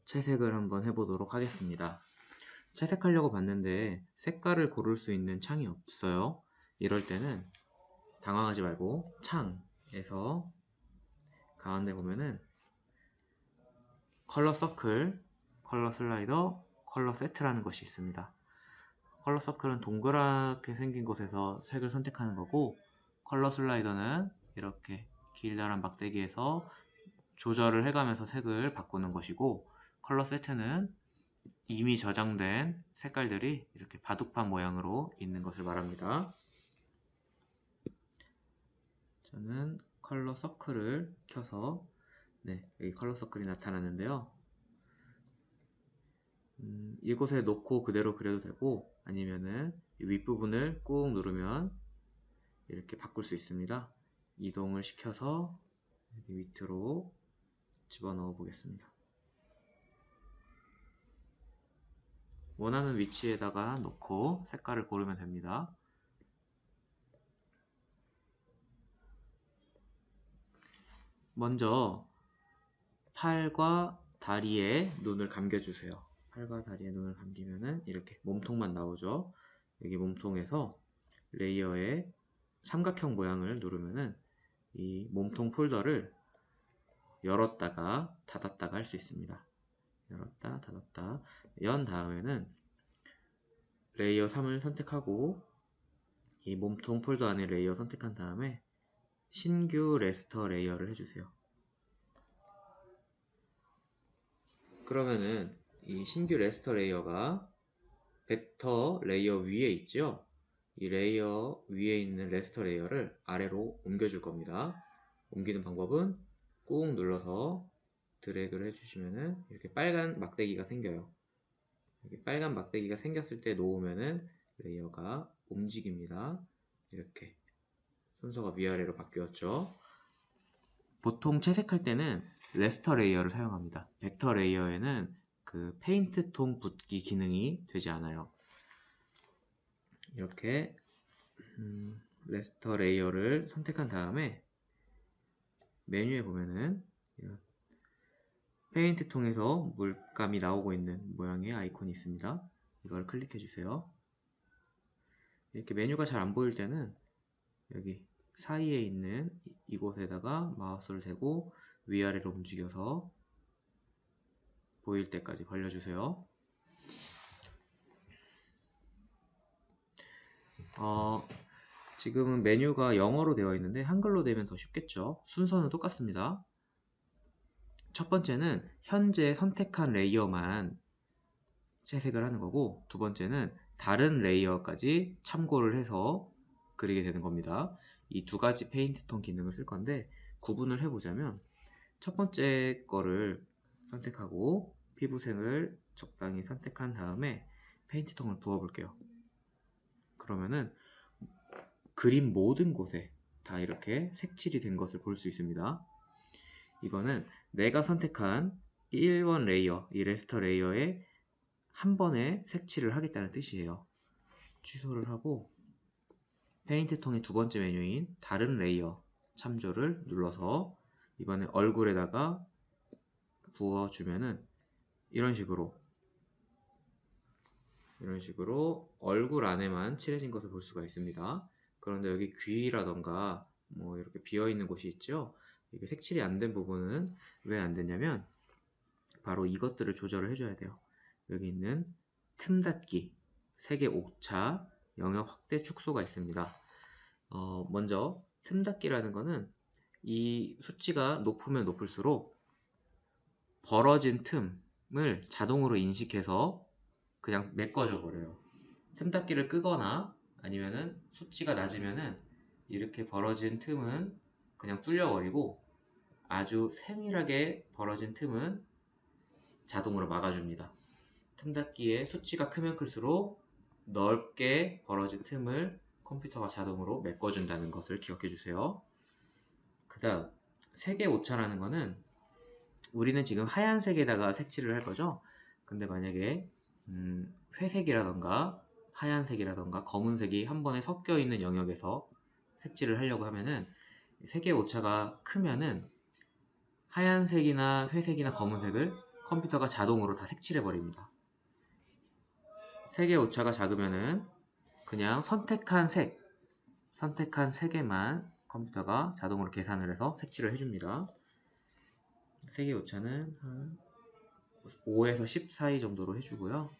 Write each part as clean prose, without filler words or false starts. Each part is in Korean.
채색을 한번 해보도록 하겠습니다. 채색하려고 봤는데 색깔을 고를 수 있는 창이 없어요. 이럴 때는 당황하지 말고 창에서 가운데 보면은 컬러 서클, 컬러 슬라이더, 컬러 세트라는 것이 있습니다. 컬러 서클은 동그랗게 생긴 곳에서 색을 선택하는 거고, 컬러 슬라이더는 이렇게 길다란 막대기에서 조절을 해가면서 색을 바꾸는 것이고, 컬러 세트는 이미 저장된 색깔들이 이렇게 바둑판 모양으로 있는 것을 말합니다. 저는 컬러 서클을 켜서 여기 컬러 서클이 나타나는데요. 이곳에 놓고 그대로 그려도 되고, 아니면은 이 윗부분을 꾹 누르면 이렇게 바꿀 수 있습니다. 이동을 시켜서 여기 밑으로 집어넣어 보겠습니다. 원하는 위치에다가 놓고 색깔을 고르면 됩니다. 먼저 팔과 다리에 눈을 감겨주세요. 팔과 다리에 눈을 감기면은 이렇게 몸통만 나오죠. 여기 몸통에서 레이어의 삼각형 모양을 누르면은 이 몸통 폴더를 열었다가 닫았다가 할 수 있습니다. 열었다 닫았다 연 다음에는 레이어 3을 선택하고 이 몸통 폴더 안에 레이어 선택한 다음에 신규 레스터 레이어를 해주세요. 그러면은 이 신규 레스터 레이어가 벡터 레이어 위에 있죠. 이 레이어 위에 있는 레스터 레이어를 아래로 옮겨줄 겁니다. 옮기는 방법은 꾹 눌러서 드래그를 해주시면은 이렇게 빨간 막대기가 생겨요. 이렇게 빨간 막대기가 생겼을 때 놓으면은 레이어가 움직입니다. 이렇게 순서가 위아래로 바뀌었죠. 보통 채색할 때는 레스터 레이어를 사용합니다. 벡터 레이어에는 그 페인트 통 붓기 기능이 되지 않아요. 이렇게 레스터 레이어를 선택한 다음에 메뉴에 보면은 페인트 통에서 물감이 나오고 있는 모양의 아이콘이 있습니다. 이걸 클릭해 주세요. 이렇게 메뉴가 잘 안 보일 때는 여기 사이에 있는 이곳에다가 마우스를 대고 위아래로 움직여서 보일 때까지 벌려주세요. 지금은 메뉴가 영어로 되어 있는데 한글로 되면 더 쉽겠죠. 순서는 똑같습니다. 첫 번째는 현재 선택한 레이어만 채색을 하는 거고, 두 번째는 다른 레이어까지 참고를 해서 그리게 되는 겁니다. 이 두 가지 페인트 톤 기능을 쓸 건데 구분을 해보자면, 첫 번째 거를 선택하고 피부색을 적당히 선택한 다음에 페인트 톤을 부어 볼게요. 그러면은 그림 모든 곳에 다 이렇게 색칠이 된 것을 볼 수 있습니다. 이거는 내가 선택한 1번 레이어, 이 레스터 레이어에 한 번에 색칠을 하겠다는 뜻이에요. 취소를 하고 페인트 통의 두 번째 메뉴인 다른 레이어 참조를 눌러서 이번에 얼굴에다가 부어주면은 이런 식으로 얼굴 안에만 칠해진 것을 볼 수가 있습니다. 그런데 여기 귀라던가 뭐 이렇게 비어있는 곳이 있죠. 이게 색칠이 안 된 부분은 왜 안 됐냐면 바로 이것들을 조절을 해줘야 돼요. 여기 있는 틈 닫기, 색의 오차, 영역 확대 축소가 있습니다. 먼저 틈 닫기라는 거는 이 수치가 높으면 높을수록 벌어진 틈을 자동으로 인식해서 그냥 메꿔줘 버려요. 틈 닫기를 끄거나 아니면은 수치가 낮으면은 이렇게 벌어진 틈은 그냥 뚫려버리고 아주 세밀하게 벌어진 틈은 자동으로 막아줍니다. 틈 닫기의 수치가 크면 클수록 넓게 벌어진 틈을 컴퓨터가 자동으로 메꿔준다는 것을 기억해 주세요. 그 다음 색의 오차라는 거는 우리는 지금 하얀색에다가 색칠을 할 거죠. 근데 만약에 회색이라던가 하얀색이라던가 검은색이 한 번에 섞여 있는 영역에서 색칠을 하려고 하면은 색의 오차가 크면은 하얀색이나 회색이나 검은색을 컴퓨터가 자동으로 다 색칠해 버립니다. 색의 오차가 작으면은 그냥 선택한 색에만 컴퓨터가 자동으로 계산을 해서 색칠을 해줍니다. 색의 오차는 한 5에서 10 사이 정도로 해주고요.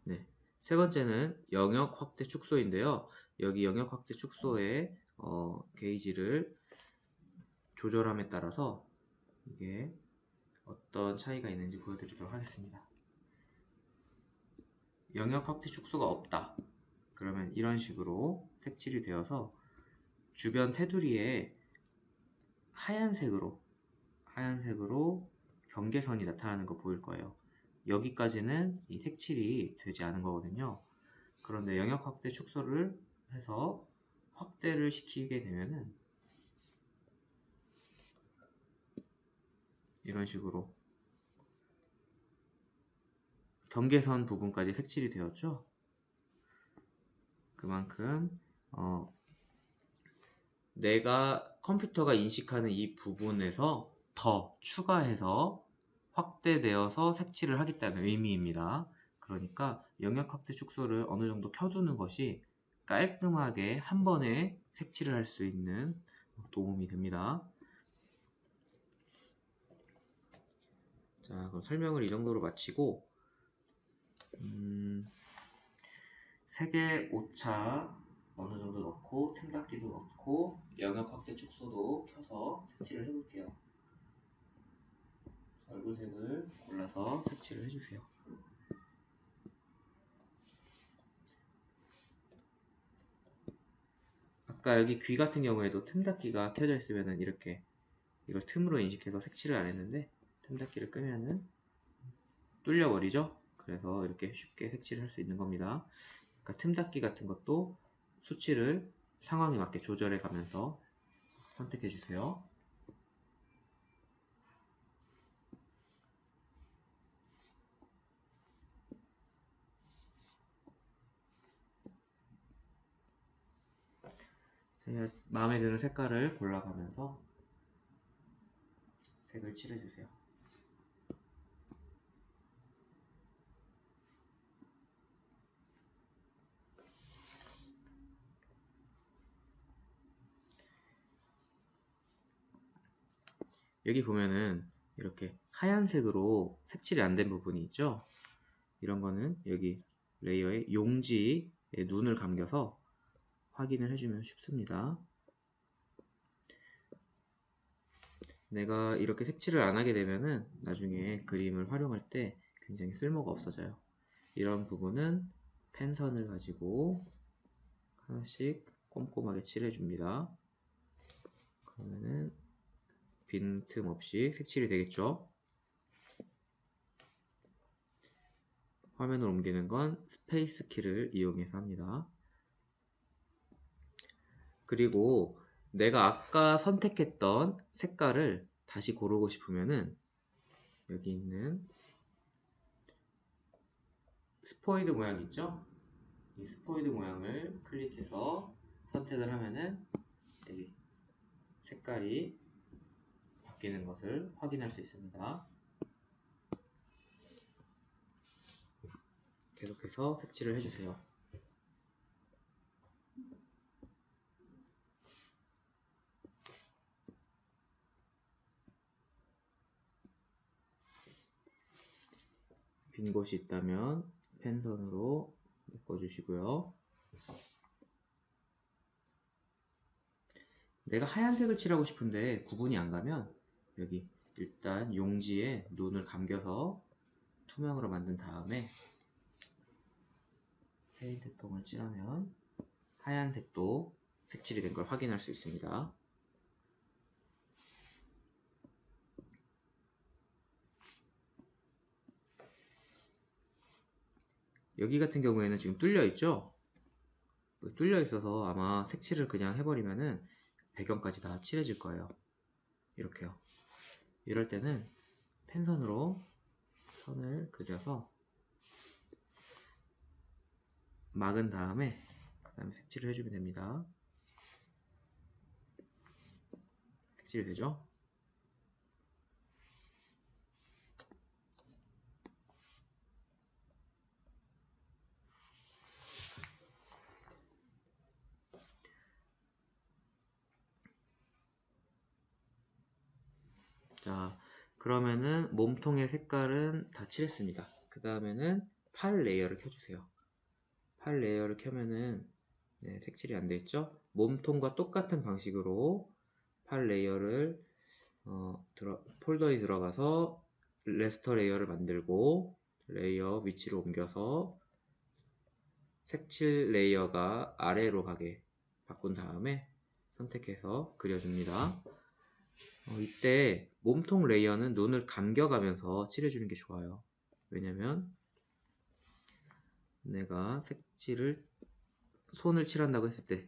네. 세 번째는 영역 확대 축소인데요. 여기 영역 확대 축소의 게이지를 조절함에 따라서 이게 어떤 차이가 있는지 보여드리도록 하겠습니다. 영역 확대 축소가 없다. 그러면 이런 식으로 색칠이 되어서 주변 테두리에 하얀색으로 경계선이 나타나는 거 보일 거예요. 여기까지는 이 색칠이 되지 않은 거거든요. 그런데 영역 확대 축소를 해서 확대를 시키게 되면은 이런 식으로 경계선 부분까지 색칠이 되었죠. 그만큼 내가 컴퓨터가 인식하는 이 부분에서 더 추가해서 확대되어서 색칠을 하겠다는 의미입니다. 그러니까 영역 확대 축소를 어느 정도 켜두는 것이 깔끔하게 한 번에 색칠을 할 수 있는 도움이 됩니다. 자, 그럼 설명을 이 정도로 마치고 색의 오차 어느 정도 넣고 틈 닫기도 넣고 영역 확대 축소도 켜서 색칠을 해볼게요. 얼굴색을 골라서 색칠을 해주세요. 아까 여기 귀 같은 경우에도 틈 닫기가 켜져 있으면은 이렇게 이걸 틈으로 인식해서 색칠을 안 했는데 틈 닫기를 끄면은 뚫려버리죠. 그래서 이렇게 쉽게 색칠을 할 수 있는 겁니다. 그러니까 틈 닫기 같은 것도 수치를 상황에 맞게 조절해 가면서 선택해 주세요. 제가 마음에 드는 색깔을 골라가면서 색을 칠해주세요. 여기 보면은 이렇게 하얀색으로 색칠이 안 된 부분이 있죠. 이런 거는 여기 레이어의 용지에 눈을 감겨서 확인을 해주면 쉽습니다. 내가 이렇게 색칠을 안 하게 되면은 나중에 그림을 활용할 때 굉장히 쓸모가 없어져요. 이런 부분은 펜선을 가지고 하나씩 꼼꼼하게 칠해줍니다. 그러면은 빈틈 없이 색칠이 되겠죠. 화면을 옮기는 건 스페이스 키를 이용해서 합니다. 그리고 내가 아까 선택했던 색깔을 다시 고르고 싶으면은 여기 있는 스포이드 모양 있죠? 이 스포이드 모양을 클릭해서 선택을 하면은 여기 색깔이 바뀌는 것을 확인할 수 있습니다. 계속해서 색칠을 해주세요. 빈 곳이 있다면 펜선으로 메꿔주시고요. 내가 하얀색을 칠하고 싶은데 구분이 안 가면 여기 일단 용지에 눈을 감겨서 투명으로 만든 다음에 페인트 통을 칠하면 하얀색도 색칠이 된 걸 확인할 수 있습니다. 여기 같은 경우에는 지금 뚫려 있죠? 뚫려 있어서 아마 색칠을 그냥 해버리면은 배경까지 다 칠해질 거예요. 이렇게요. 이럴 때는 펜선으로 선을 그려서 막은 다음에 그 다음에 색칠을 해주면 됩니다. 색칠이 되죠? 그러면은 몸통의 색깔은 다 칠했습니다. 그 다음에는 팔 레이어를 켜주세요. 팔 레이어를 켜면은 네, 색칠이 안 돼 있죠? 몸통과 똑같은 방식으로 팔 레이어를 폴더에 들어가서 레스터 레이어를 만들고 레이어 위치로 옮겨서 색칠 레이어가 아래로 가게 바꾼 다음에 선택해서 그려줍니다. 이때 몸통 레이어는 눈을 감겨가면서 칠해주는 게 좋아요. 왜냐면 내가 색칠을 손을 칠한다고 했을 때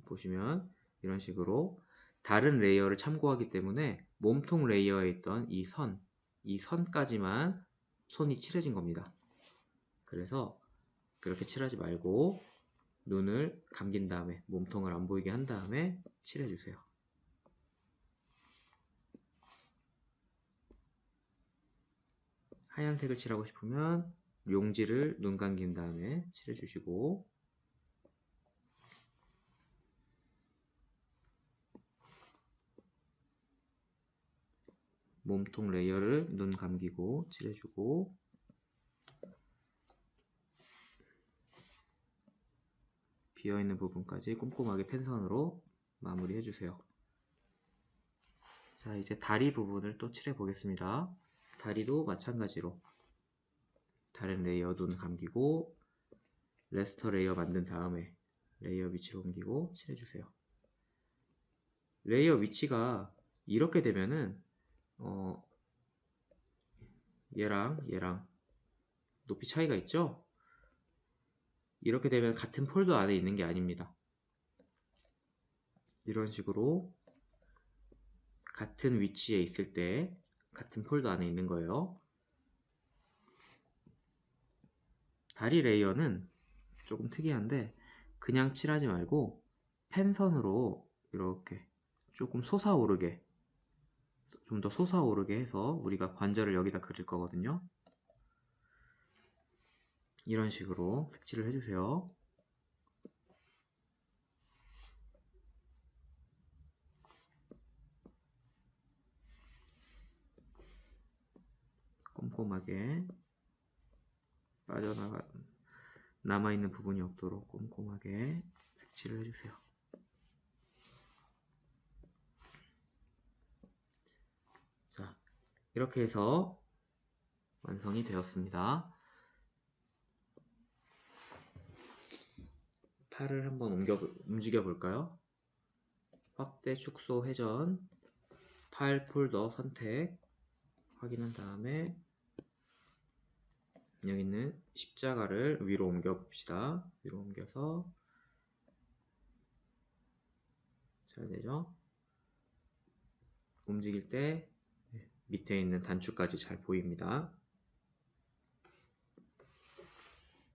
보시면 이런 식으로 다른 레이어를 참고하기 때문에 몸통 레이어에 있던 이 선까지만 손이 칠해진 겁니다. 그래서 그렇게 칠하지 말고 눈을 감긴 다음에 몸통을 안 보이게 한 다음에 칠해주세요. 하얀색을 칠하고 싶으면 용지를 눈 감긴 다음에 칠해주시고 몸통 레이어를 눈 감기고 칠해주고 비어있는 부분까지 꼼꼼하게 펜선으로 마무리해주세요. 자, 이제 다리 부분을 또 칠해 보겠습니다. 다리도 마찬가지로 다른 레이어 눈 감기고 레스터 레이어 만든 다음에 레이어 위치로 옮기고 칠해주세요. 레이어 위치가 이렇게 되면은 얘랑 높이 차이가 있죠? 이렇게 되면 같은 폴더 안에 있는 게 아닙니다. 이런 식으로 같은 위치에 있을 때 같은 폴더 안에 있는 거예요. 다리 레이어는 조금 특이한데 그냥 칠하지 말고 펜선으로 이렇게 조금 솟아오르게 좀 더 솟아오르게 해서 우리가 관절을 여기다 그릴 거거든요. 이런 식으로 색칠을 해주세요. 꼼꼼하게 남아있는 부분이 없도록 꼼꼼하게 색칠을 해주세요. 자, 이렇게 해서 완성이 되었습니다. 팔을 한번 움직여 볼까요? 확대, 축소, 회전, 팔 폴더 선택 확인한 다음에 여기 있는 십자가를 위로 옮겨 봅시다. 위로 옮겨서 잘 되죠? 움직일 때 밑에 있는 단추까지 잘 보입니다.